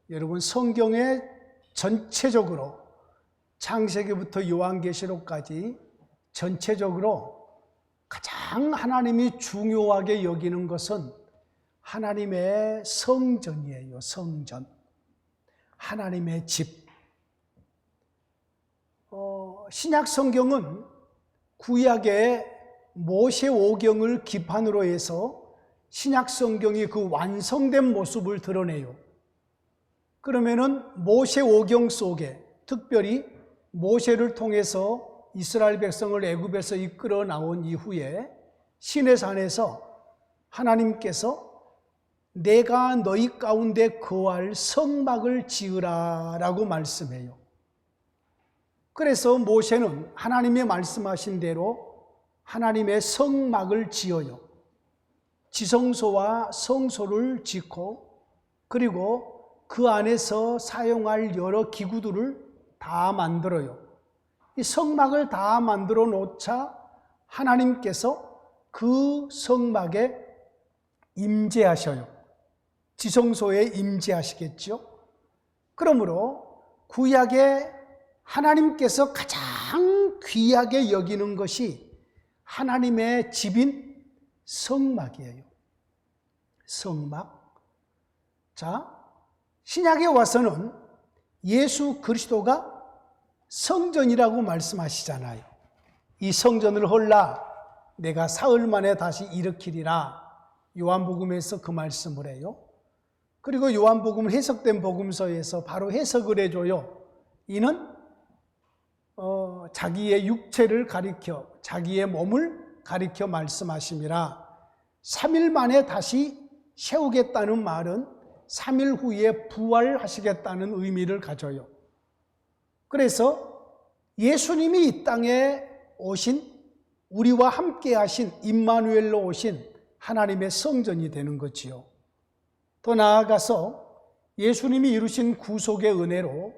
여러분, 성경에 전체적으로 창세기부터 요한계시록까지 전체적으로 가장 하나님이 중요하게 여기는 것은 하나님의 성전이에요. 성전. 하나님의 집. 신약 성경은 구약의 모세 오경을 기반으로 해서 신약 성경이 그 완성된 모습을 드러내요. 그러면은 모세 오경 속에, 특별히 모세를 통해서 이스라엘 백성을 애굽에서 이끌어 나온 이후에 시내산에서 하나님께서 내가 너희 가운데 거할 성막을 지으라 라고 말씀해요. 그래서 모세는 하나님의 말씀하신 대로 하나님의 성막을 지어요. 지성소와 성소를 짓고, 그리고 그 안에서 사용할 여러 기구들을 다 만들어요. 이 성막을 다 만들어 놓자 하나님께서 그 성막에 임재하셔요. 지성소에 임재하시겠죠. 그러므로 구약에 하나님께서 가장 귀하게 여기는 것이 하나님의 집인 성막이에요. 성막. 자, 신약에 와서는 예수 그리스도가 성전이라고 말씀하시잖아요. 이 성전을 헐라 내가 사흘 만에 다시 일으키리라. 요한복음에서 그 말씀을 해요. 그리고 요한복음 해석된 복음서에서 바로 해석을 해줘요. 이는 자기의 육체를 가리켜, 자기의 몸을 가리켜 말씀하심이라. 3일 만에 다시 세우겠다는 말은 3일 후에 부활하시겠다는 의미를 가져요. 그래서 예수님이 이 땅에 오신, 우리와 함께 하신, 임마누엘로 오신 하나님의 성전이 되는 거지요. 더 나아가서 예수님이 이루신 구속의 은혜로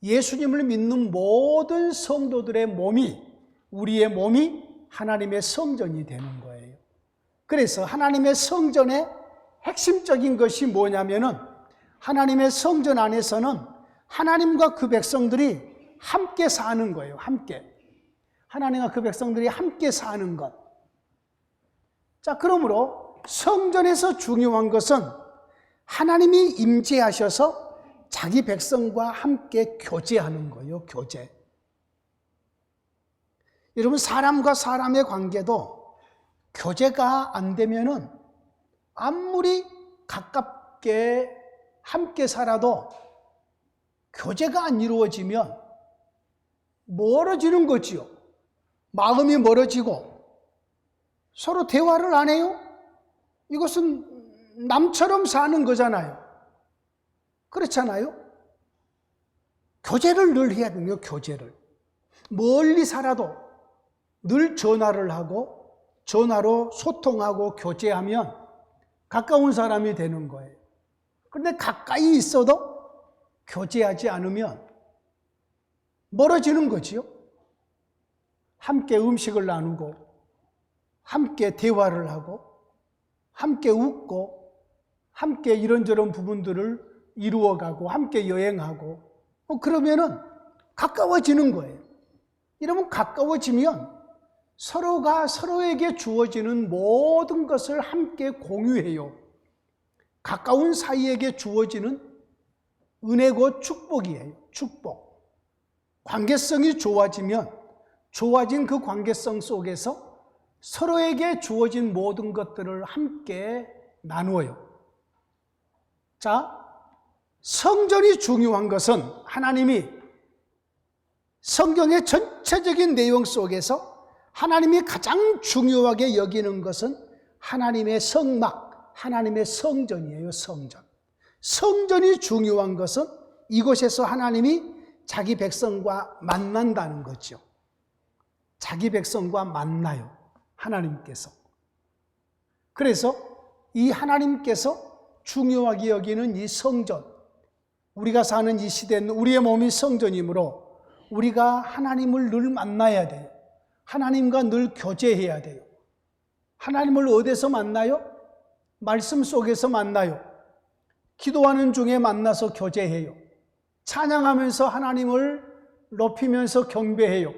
예수님을 믿는 모든 성도들의 몸이, 우리의 몸이 하나님의 성전이 되는 거예요. 그래서 하나님의 성전의 핵심적인 것이 뭐냐면은, 하나님의 성전 안에서는 하나님과 그 백성들이 함께 사는 거예요. 함께. 하나님과 그 백성들이 함께 사는 것. 자, 그러므로 성전에서 중요한 것은 하나님이 임재하셔서 자기 백성과 함께 교제하는 거예요. 교제. 여러분, 사람과 사람의 관계도 교제가 안 되면은 아무리 가깝게 함께 살아도 교제가 안 이루어지면 멀어지는 거지요. 마음이 멀어지고 서로 대화를 안 해요? 이것은 남처럼 사는 거잖아요. 그렇잖아요? 교제를 늘 해야 돼요. 교제를. 멀리 살아도 늘 전화를 하고 전화로 소통하고 교제하면 가까운 사람이 되는 거예요. 그런데 가까이 있어도 교제하지 않으면 멀어지는 거지요. 함께 음식을 나누고 함께 대화를 하고 함께 웃고 함께 이런저런 부분들을 이루어가고 함께 여행하고 그러면은 가까워지는 거예요. 이러면 가까워지면 서로가 서로에게 주어지는 모든 것을 함께 공유해요. 가까운 사이에게 주어지는 은혜고 축복이에요. 축복. 관계성이 좋아지면 좋아진 그 관계성 속에서 서로에게 주어진 모든 것들을 함께 나누어요. 자, 성전이 중요한 것은 하나님이 성경의 전체적인 내용 속에서 하나님이 가장 중요하게 여기는 것은 하나님의 성막, 하나님의 성전이에요. 성전. 성전이 중요한 것은 이곳에서 하나님이 자기 백성과 만난다는 거죠. 자기 백성과 만나요. 하나님께서. 그래서 이 하나님께서 중요하게 여기는 이 성전, 우리가 사는 이 시대는 우리의 몸이 성전이므로 우리가 하나님을 늘 만나야 돼요. 하나님과 늘 교제해야 돼요. 하나님을 어디서 만나요? 말씀 속에서 만나요. 기도하는 중에 만나서 교제해요. 찬양하면서 하나님을 높이면서 경배해요.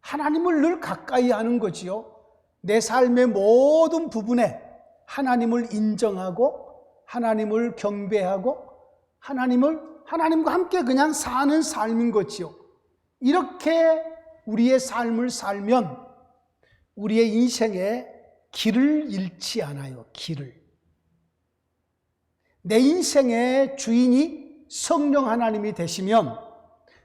하나님을 늘 가까이 하는 거지요. 내 삶의 모든 부분에 하나님을 인정하고 하나님을 경배하고 하나님과 함께 그냥 사는 삶인 거지요. 이렇게 우리의 삶을 살면 우리의 인생에 길을 잃지 않아요. 길을. 내 인생의 주인이 성령 하나님이 되시면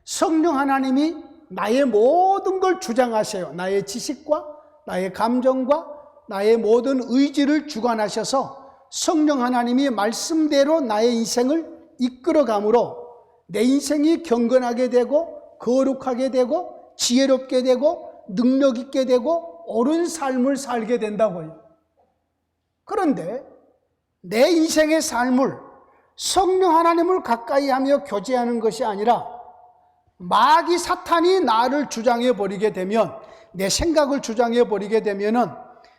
성령 하나님이 나의 모든 걸 주장하세요. 나의 지식과 나의 감정과 나의 모든 의지를 주관하셔서 성령 하나님이 말씀대로 나의 인생을 이끌어가므로 내 인생이 경건하게 되고 거룩하게 되고 지혜롭게 되고 능력 있게 되고 옳은 삶을 살게 된다고요. 그런데 내 인생의 삶을 성령 하나님을 가까이 하며 교제하는 것이 아니라 마귀 사탄이 나를 주장해 버리게 되면, 내 생각을 주장해 버리게 되면은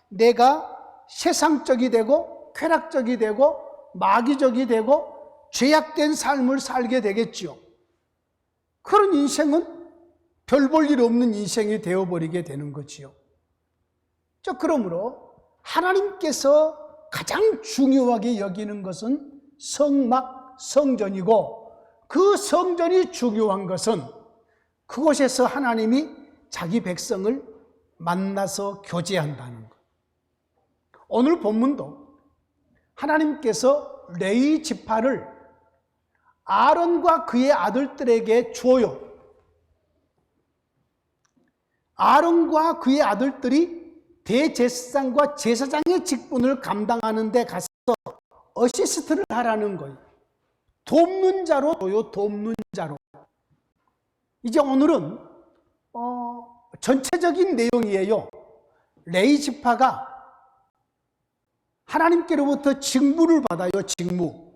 내가 세상적이 되고 쾌락적이 되고 마귀적이 되고 죄악된 삶을 살게 되겠지요. 그런 인생은 별 볼 일 없는 인생이 되어버리게 되는 거지요. 그러므로 하나님께서 가장 중요하게 여기는 것은 성막, 성전이고, 그 성전이 중요한 것은 그곳에서 하나님이 자기 백성을 만나서 교제한다는 것. 오늘 본문도 하나님께서 레위 지파를 아론과 그의 아들들에게 주어요. 아론과 그의 아들들이 대제사장과 제사장의 직분을 감당하는 데 가서 어시스트를 하라는 거예요. 돕는 자로 줘요. 돕는 자로. 이제 오늘은 전체적인 내용이에요. 레위 지파가 하나님께로부터 직무를 받아요. 직무.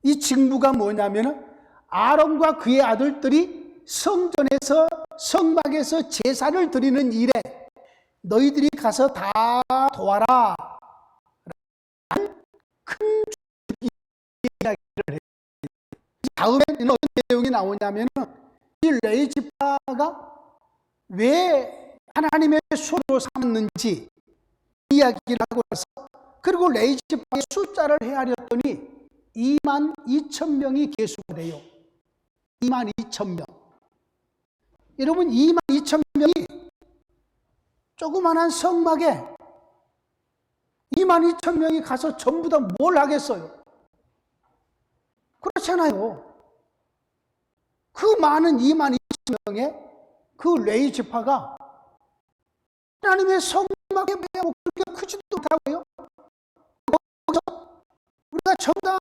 이 직무가 뭐냐면은 아론과 그의 아들들이 성전에서, 성막에서 제사를 드리는 일에 너희들이 가서 다 도와라 라는 큰 이야기를 해요. 다음에는 어떤 내용이 나오냐면은 이 레위 지파가 왜 하나님의 손으로 삼았는지 이야기를 하고 나서, 그리고 레위 지파의 숫자를 헤아렸더니 22,000명이 계수가 돼요. 22,000명. 여러분, 22,000명이 조그만한 성막에 22,000명이 가서 전부 다 뭘 하겠어요? 그렇잖아요. 그 많은 22,000명의 그 레위 지파가 하나님의 성막에 뭐 그렇게 크지도 못하고요. 거기서 우리가 전부 다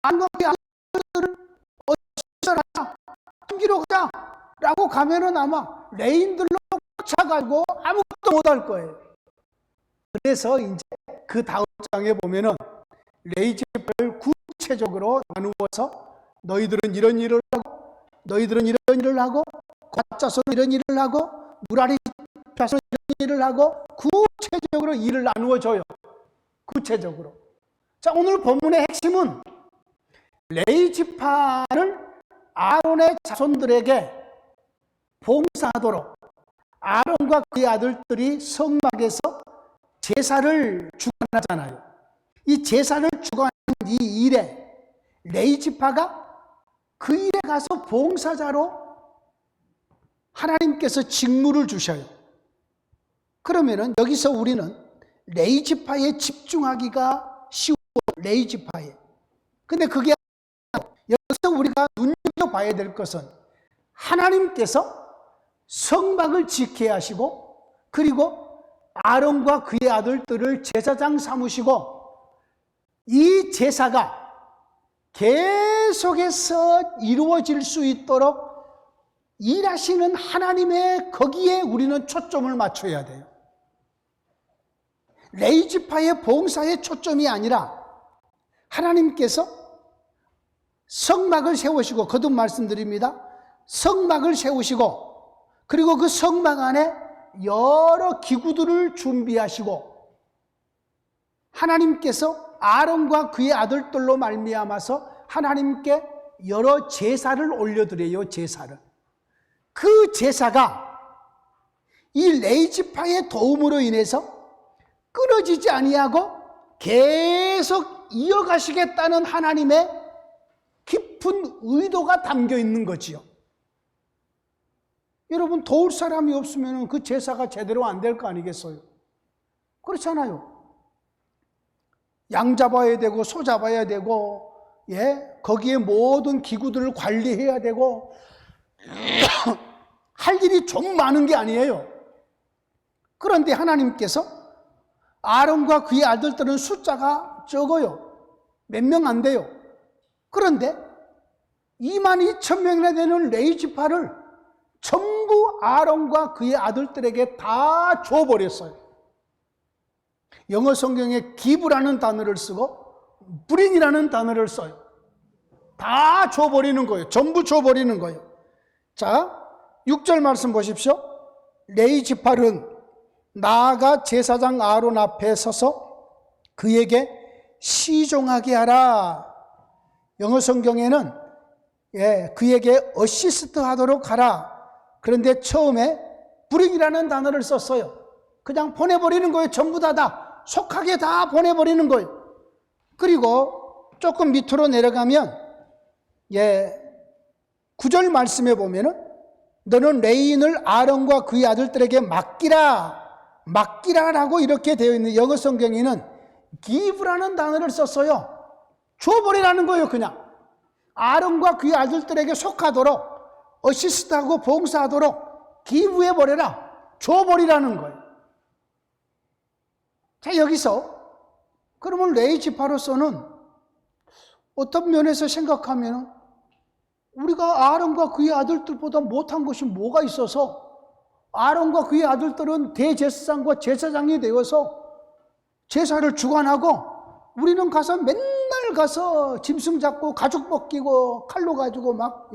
안광의 아들을 어디서 하자, 섬기러 가자 라고 가면은 아마 레인들로 차가지고 아무것도 못할 거예요. 그래서 이제 그 다음 장에 보면은 레위 지파를 구체적으로 나누어서 너희들은 이런 일을 하고, 너희들은 이런 일을 하고, 갓자손은 이런 일을 하고, 무라리 자손은 이런 일을 하고, 구체적으로 일을 나누어줘요. 구체적으로. 자, 오늘 본문의 핵심은 레위 지파를 아론의 자손들에게 봉사하도록 아론과 그의 아들들이 성막에서 제사를 주관하잖아요. 이 제사를 주관하는 이 일에 레위 지파가 그 일에 가서 봉사자로 하나님께서 직무를 주셔요. 그러면은 여기서 우리는 레위 지파에 집중하기가 쉬워. 레위 지파에. 근데 그게 여기서 우리가 눈여겨봐야 될 것은 하나님께서 성막을 지켜야 하시고, 그리고 아론과 그의 아들들을 제사장 삼으시고, 이 제사가 계속해서 이루어질 수 있도록 일하시는 하나님의 거기에 우리는 초점을 맞춰야 돼요. 레위 지파의 봉사의 초점이 아니라 하나님께서 성막을 세우시고, 거듭 말씀드립니다. 성막을 세우시고, 그리고 그 성막 안에 여러 기구들을 준비하시고, 하나님께서 아론과 그의 아들들로 말미암아서 하나님께 여러 제사를 올려드려요. 제사를. 그 제사가 이 레위지파의 도움으로 인해서 끊어지지 아니하고 계속 이어가시겠다는 하나님의 깊은 의도가 담겨 있는 거지요. 여러분, 도울 사람이 없으면 그 제사가 제대로 안 될 거 아니겠어요? 그렇잖아요. 양 잡아야 되고 소 잡아야 되고, 거기에 모든 기구들을 관리해야 되고 할 일이 좀 많은 게 아니에요. 그런데 하나님께서 아론과 그의 아들들은 숫자가 적어요. 몇 명 안 돼요. 그런데 22,000명이나 되는 레위지파를 전부 아론과 그의 아들들에게 다 줘버렸어요. 영어 성경에 give라는 단어를 쓰고 bring이라는 단어를 써요. 다 줘버리는 거예요. 전부 줘버리는 거예요. 자, 6절 말씀 보십시오. 레위지파는 나아가 제사장 아론 앞에 서서 그에게 시종하게 하라. 영어 성경에는 그에게 어시스트 하도록 하라. 그런데 처음에 bring이라는 단어를 썼어요. 그냥 보내버리는 거예요. 전부 다 속하게 다 보내버리는 거예요. 그리고 조금 밑으로 내려가면 9절 말씀에 보면은 너는 레위인을 아론과 그의 아들들에게 맡기라라고 이렇게 되어 있는 영어 성경에는 give라는 단어를 썼어요. 줘버리라는 거예요. 그냥 아론과 그의 아들들에게 속하도록 어시스트하고 봉사하도록 기부해버려라. 줘버리라는 거예요. 자, 여기서 그러면 레위지파로서는 어떤 면에서 생각하면 우리가 아론과 그의 아들들보다 못한 것이 뭐가 있어서 아론과 그의 아들들은 대제사장과 제사장이 되어서 제사를 주관하고 우리는 가서 맨날 가서 짐승 잡고 가죽 벗기고 칼로 가지고 막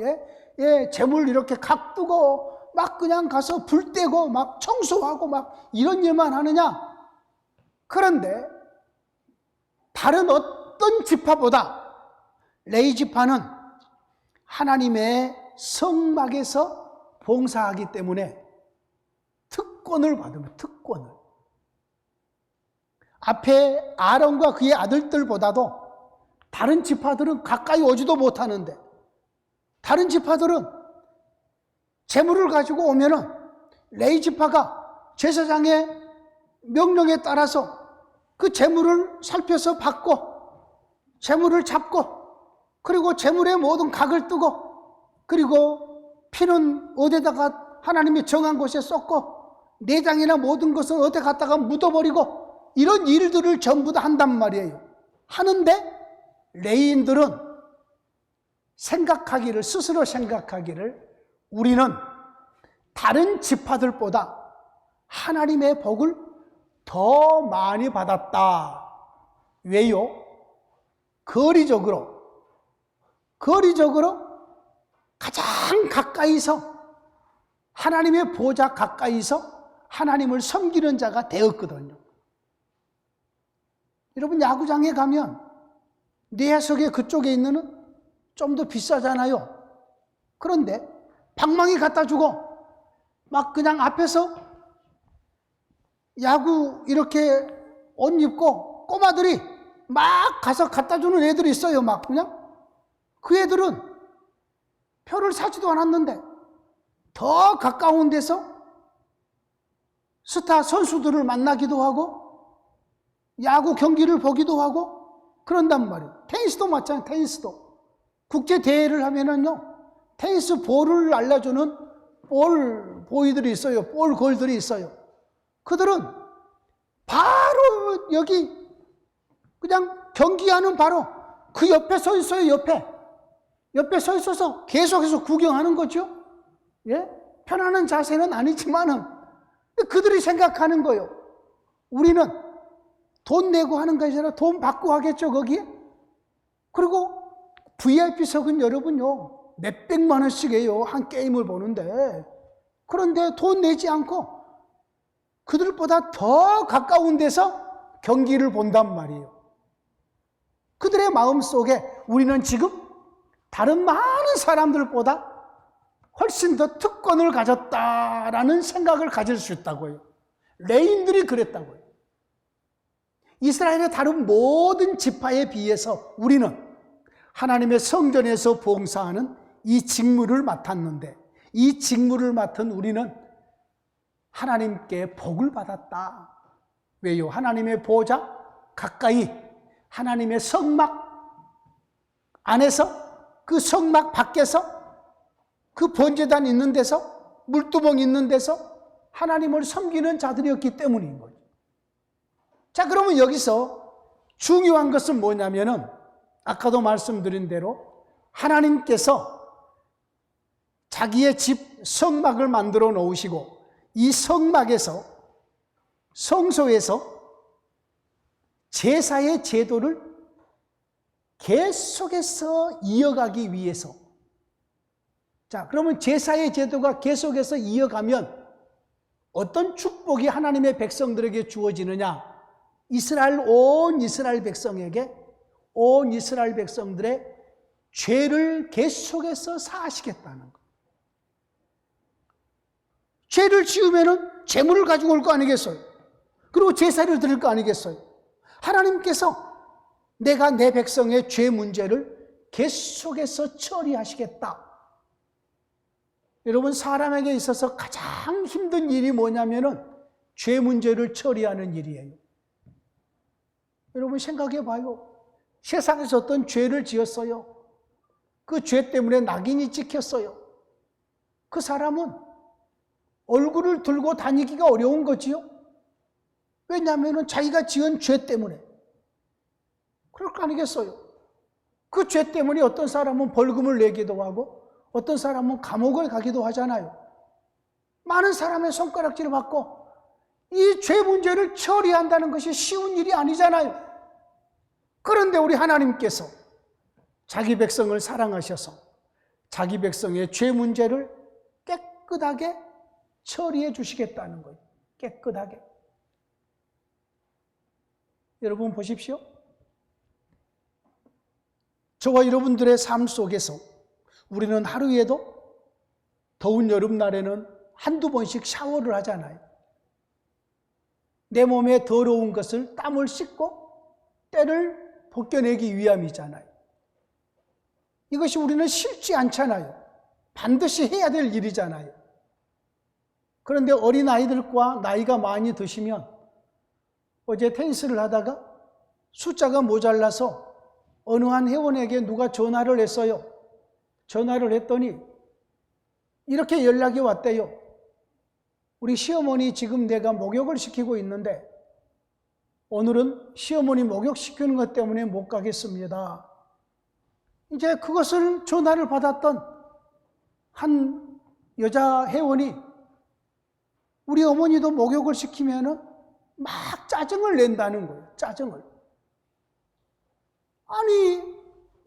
재물 이렇게 각두고 막 그냥 가서 불 떼고 막 청소하고 막 이런 일만 하느냐? 그런데 다른 어떤 지파보다 레위지파는 하나님의 성막에서 봉사하기 때문에 특권을 받으면 특권을. 앞에 아론과 그의 아들들보다도 다른 지파들은 가까이 오지도 못하는데 다른 지파들은 재물을 가지고 오면은 레위지파가 제사장의 명령에 따라서 그 재물을 살펴서 받고 재물을 잡고 그리고 재물의 모든 각을 뜨고 그리고 피는 어디다가 하나님이 정한 곳에 쏟고 내장이나 모든 것은 어디 갖다가 묻어버리고 이런 일들을 전부 다 한단 말이에요. 하는데 레위인들은 스스로 생각하기를 우리는 다른 지파들보다 하나님의 복을 더 많이 받았다. 왜요? 거리적으로 가장 가까이서 하나님의 보좌 가까이서 하나님을 섬기는 자가 되었거든요. 여러분, 야구장에 가면 내야석의 그쪽에 있는 좀 더 비싸잖아요. 그런데 방망이 갖다 주고 막 그냥 앞에서 야구 이렇게 옷 입고 꼬마들이 막 가서 갖다 주는 애들이 있어요. 막 그냥 그 애들은 표를 사지도 않았는데 더 가까운 데서 스타 선수들을 만나기도 하고 야구 경기를 보기도 하고 그런단 말이에요. 테니스도 마찬가지예요. 테니스도 국제 대회를 하면은요 테니스 볼을 알려주는 볼 보이들이 있어요. 볼 걸들이 있어요. 그들은 바로 여기 그냥 경기하는 바로 그 옆에 서 있어요. 옆에 서 있어서 계속해서 구경하는 거죠. 편안한 자세는 아니지만은 그들이 생각하는 거예요. 우리는 돈 내고 하는 것이 아니라 돈 받고 하겠죠, 거기에? 그리고 VIP석은 여러분요, 몇백만 원씩 해요, 한 게임을 보는데. 그런데 돈 내지 않고 그들보다 더 가까운 데서 경기를 본단 말이에요. 우리들의 마음속에 우리는 지금 다른 많은 사람들보다 훨씬 더 특권을 가졌다라는 생각을 가질 수 있다고요. 레인들이 그랬다고요. 이스라엘의 다른 모든 지파에 비해서 우리는 하나님의 성전에서 봉사하는 이 직무를 맡았는데, 이 직무를 맡은 우리는 하나님께 복을 받았다. 왜요? 하나님의 보좌 가까이, 하나님의 성막 안에서, 그 성막 밖에서, 그 번제단 있는 데서, 물두멍 있는 데서 하나님을 섬기는 자들이었기 때문인 거죠. 자, 그러면 여기서 중요한 것은 뭐냐면은, 아까도 말씀드린 대로 하나님께서 자기의 집 성막을 만들어 놓으시고, 이 성막에서, 성소에서 제사의 제도를 계속해서 이어가기 위해서, 자, 그러면 제사의 제도가 계속해서 이어가면 어떤 축복이 하나님의 백성들에게 주어지느냐? 온 이스라엘 백성에게, 온 이스라엘 백성들의 죄를 계속해서 사하시겠다는 것. 죄를 지으면은 재물을 가지고 올 거 아니겠어요? 그리고 제사를 드릴 거 아니겠어요? 하나님께서 내가 내 백성의 죄 문제를 계속해서 처리하시겠다. 여러분, 사람에게 있어서 가장 힘든 일이 뭐냐면은 죄 문제를 처리하는 일이에요. 여러분, 생각해 봐요. 세상에서 어떤 죄를 지었어요. 그 죄 때문에 낙인이 찍혔어요. 그 사람은 얼굴을 들고 다니기가 어려운 거지요. 왜냐하면 자기가 지은 죄 때문에. 그럴 거 아니겠어요. 그 죄 때문에 어떤 사람은 벌금을 내기도 하고 어떤 사람은 감옥을 가기도 하잖아요. 많은 사람의 손가락질을 받고 이 죄 문제를 처리한다는 것이 쉬운 일이 아니잖아요. 그런데 우리 하나님께서 자기 백성을 사랑하셔서 자기 백성의 죄 문제를 깨끗하게 처리해 주시겠다는 거예요. 깨끗하게. 여러분 보십시오. 저와 여러분들의 삶 속에서 우리는 하루에도 더운 여름날에는 한두 번씩 샤워를 하잖아요. 내 몸에 더러운 것을 땀을 씻고 때를 벗겨내기 위함이잖아요. 이것이 우리는 싫지 않잖아요. 반드시 해야 될 일이잖아요. 그런데 어린아이들과 나이가 많이 드시면, 어제 테니스를 하다가 숫자가 모자라서 어느 한 회원에게 누가 전화를 했어요. 전화를 했더니 이렇게 연락이 왔대요. 우리 시어머니 지금 내가 목욕을 시키고 있는데 오늘은 시어머니 목욕시키는 것 때문에 못 가겠습니다. 이제 그것을 전화를 받았던 한 여자 회원이 우리 어머니도 목욕을 시키면은 막 짜증을 낸다는 거예요. 짜증을. 아니,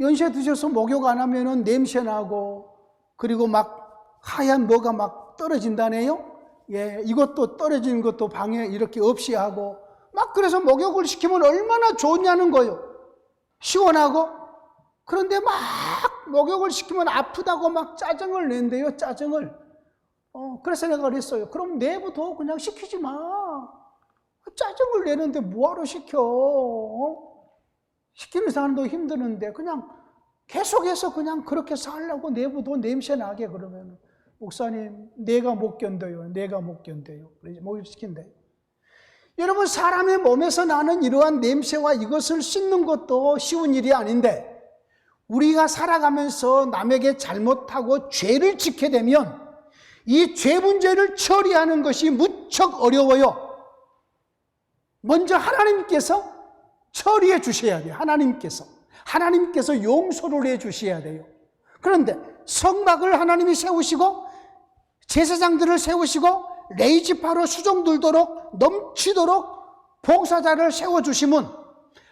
연세 드셔서 목욕 안 하면은 냄새 나고, 그리고 막 하얀 뭐가 막 떨어진다네요. 예, 이것도 떨어지는 것도 방에 이렇게 없이 하고, 막 그래서 목욕을 시키면 얼마나 좋냐는 거예요. 시원하고. 그런데 막 목욕을 시키면 아프다고 막 짜증을 낸대요. 짜증을. 그래서 내가 그랬어요. 그럼 내부터 그냥 시키지 마. 짜증을 내는데 뭐하러 시켜? 시키는 사람도 힘드는데 그냥 계속해서 그냥 그렇게 살라고 내부도 냄새 나게. 그러면 목사님, 내가 못 견뎌요. 내가 못 견뎌요. 그래서 목욕시킨대. 여러분, 사람의 몸에서 나는 이러한 냄새와 이것을 씻는 것도 쉬운 일이 아닌데, 우리가 살아가면서 남에게 잘못하고 죄를 짓게 되면 이 죄 문제를 처리하는 것이 무척 어려워요. 먼저 하나님께서 처리해 주셔야 돼요. 하나님께서 용서를 해 주셔야 돼요. 그런데 성막을 하나님이 세우시고 제사장들을 세우시고 레위지파로 수종들도록 넘치도록 봉사자를 세워주시면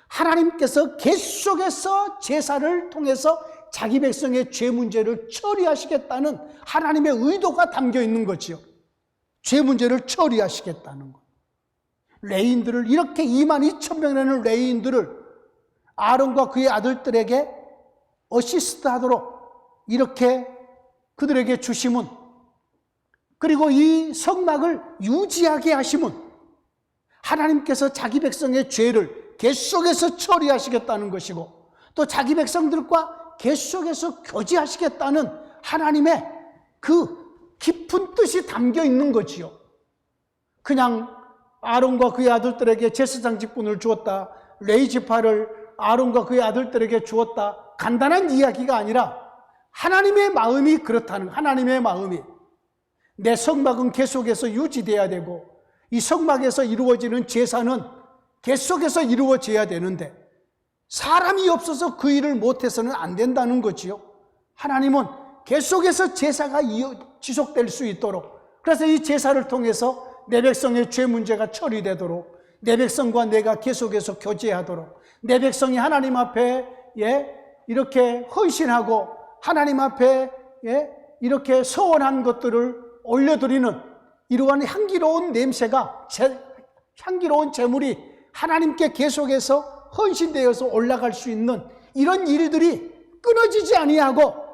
하나님께서 계속해서 제사를 통해서 자기 백성의 죄 문제를 처리하시겠다는 하나님의 의도가 담겨 있는 거지요. 죄 문제를 처리하시겠다는 것. 레위인들을, 이렇게 22,000명이라는 레위인들을 아론과 그의 아들들에게 어시스트 하도록 이렇게 그들에게 주심은, 그리고 이 성막을 유지하게 하심은 하나님께서 자기 백성의 죄를 계속해서 처리하시겠다는 것이고, 또 자기 백성들과 계속해서 교제하시겠다는 하나님의 그 깊은 뜻이 담겨 있는 거지요. 그냥 아론과 그의 아들들에게 제사장 직분을 주었다, 레위 지파를 아론과 그의 아들들에게 주었다, 간단한 이야기가 아니라 하나님의 마음이 그렇다는, 하나님의 마음이 내 성막은 계속해서 유지돼야 되고 이 성막에서 이루어지는 제사는 계속해서 이루어져야 되는데 사람이 없어서 그 일을 못해서는 안 된다는 거지요. 하나님은 계속해서 제사가 지속될 수 있도록, 그래서 이 제사를 통해서 내 백성의 죄 문제가 처리되도록, 내 백성과 내가 계속해서 교제하도록, 내 백성이 하나님 앞에 이렇게 헌신하고 하나님 앞에 이렇게 서원한 것들을 올려드리는 이러한 향기로운 냄새가, 향기로운 제물이 하나님께 계속해서 헌신되어서 올라갈 수 있는 이런 일들이 끊어지지 아니하고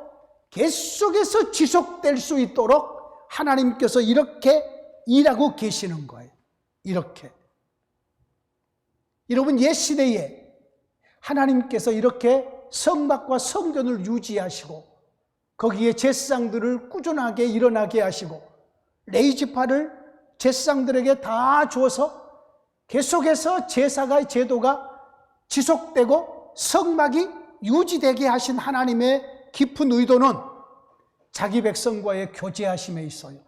계속해서 지속될 수 있도록 하나님께서 이렇게 일하고 계시는 거예요. 이렇게. 여러분, 옛 시대에 하나님께서 이렇게 성막과 성전을 유지하시고 거기에 제사장들을 꾸준하게 일어나게 하시고 레위 지파를 제사장들에게 다 줘서 계속해서 제도가 지속되고 성막이 유지되게 하신 하나님의 깊은 의도는 자기 백성과의 교제하심에 있어요.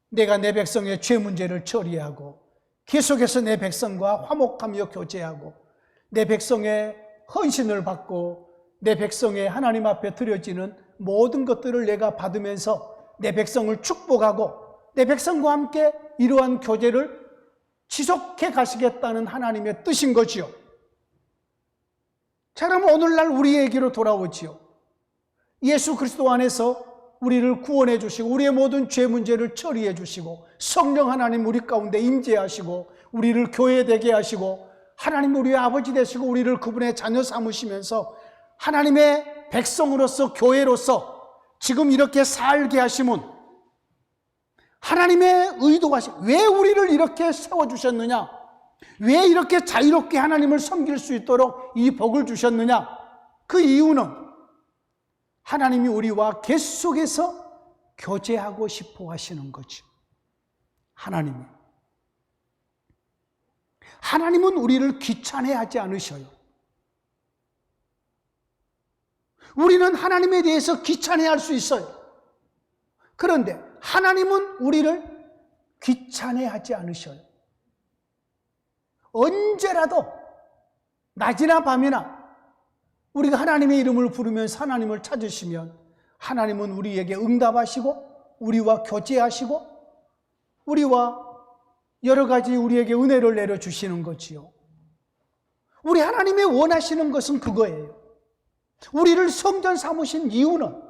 내가 내 백성의 죄 문제를 처리하고 계속해서 내 백성과 화목하며 교제하고 내 백성의 헌신을 받고 내 백성의 하나님 앞에 드려지는 모든 것들을 내가 받으면서 내 백성을 축복하고 내 백성과 함께 이러한 교제를 지속해 가시겠다는 하나님의 뜻인 거지요. 자, 그럼 오늘날 우리에게로 돌아오지요. 예수 그리스도 안에서 우리를 구원해 주시고 우리의 모든 죄 문제를 처리해 주시고 성령 하나님 우리 가운데 임재하시고 우리를 교회되게 하시고 하나님 우리의 아버지 되시고 우리를 그분의 자녀 삼으시면서 하나님의 백성으로서 교회로서 지금 이렇게 살게 하심은 하나님의 의도가, 왜 우리를 이렇게 세워주셨느냐, 왜 이렇게 자유롭게 하나님을 섬길 수 있도록 이 복을 주셨느냐, 그 이유는 하나님이 우리와 계속해서 교제하고 싶어 하시는 거죠. 하나님은 우리를 귀찮아하지 않으셔요. 우리는 하나님에 대해서 귀찮아할 수 있어요. 그런데 하나님은 우리를 귀찮아하지 않으셔요. 언제라도 낮이나 밤이나 우리가 하나님의 이름을 부르면서 하나님을 찾으시면 하나님은 우리에게 응답하시고 우리와 교제하시고 우리와 여러 가지 우리에게 은혜를 내려주시는 거지요. 우리 하나님이 원하시는 것은 그거예요. 우리를 성전 삼으신 이유는,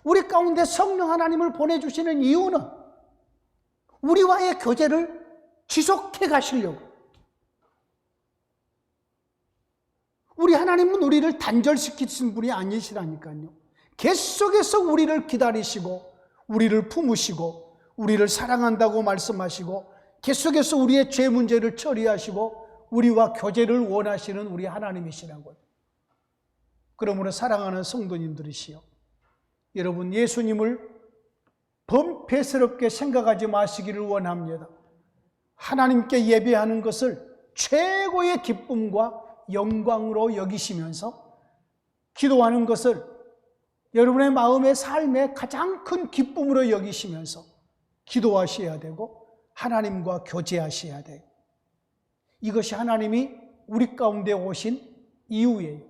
우리 가운데 성령 하나님을 보내주시는 이유는 우리와의 교제를 지속해 가시려고. 우리 하나님은 우리를 단절시키신 분이 아니시라니까요. 계속해서 우리를 기다리시고 우리를 품으시고 우리를 사랑한다고 말씀하시고 계속해서 우리의 죄 문제를 처리하시고 우리와 교제를 원하시는 우리 하나님이시라고요. 그러므로 사랑하는 성도님들이시여, 여러분 예수님을 범패스럽게 생각하지 마시기를 원합니다. 하나님께 예배하는 것을 최고의 기쁨과 영광으로 여기시면서 기도하는 것을 여러분의 마음의 삶의 가장 큰 기쁨으로 여기시면서 기도하셔야 되고 하나님과 교제하셔야 돼요. 이것이 하나님이 우리 가운데 오신 이유예요.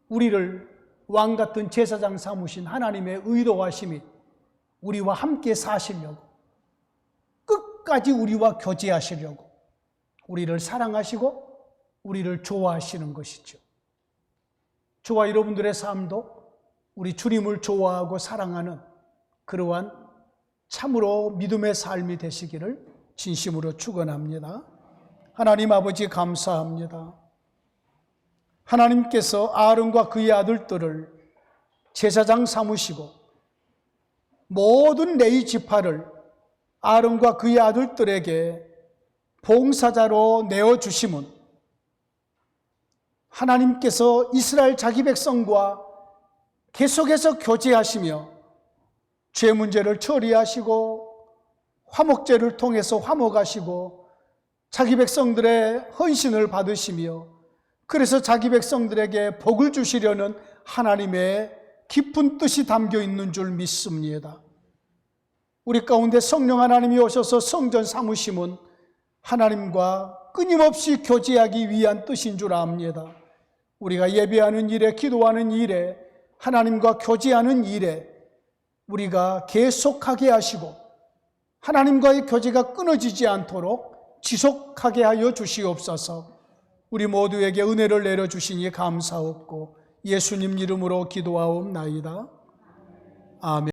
우리를 왕같은 제사장 삼으신 하나님의 의도하심이 우리와 함께 사시려고, 끝까지 우리와 교제하시려고, 우리를 사랑하시고 우리를 좋아하시는 것이죠. 저와 여러분들의 삶도 우리 주님을 좋아하고 사랑하는 그러한 참으로 믿음의 삶이 되시기를 진심으로 축원합니다. 하나님 아버지 감사합니다. 하나님께서 아론과 그의 아들들을 제사장 삼으시고 모든 레위 지파를 아론과 그의 아들들에게 봉사자로 내어주심은 하나님께서 이스라엘 자기 백성과 계속해서 교제하시며 죄 문제를 처리하시고 화목제를 통해서 화목하시고 자기 백성들의 헌신을 받으시며 그래서 자기 백성들에게 복을 주시려는 하나님의 깊은 뜻이 담겨 있는 줄 믿습니다. 우리 가운데 성령 하나님이 오셔서 성전 삼으심은 하나님과 끊임없이 교제하기 위한 뜻인 줄 압니다. 우리가 예배하는 일에, 기도하는 일에, 하나님과 교제하는 일에 우리가 계속하게 하시고 하나님과의 교제가 끊어지지 않도록 지속하게 하여 주시옵소서. 우리 모두에게 은혜를 내려주시니 감사없고 예수님 이름으로 기도하옵나이다. 아멘.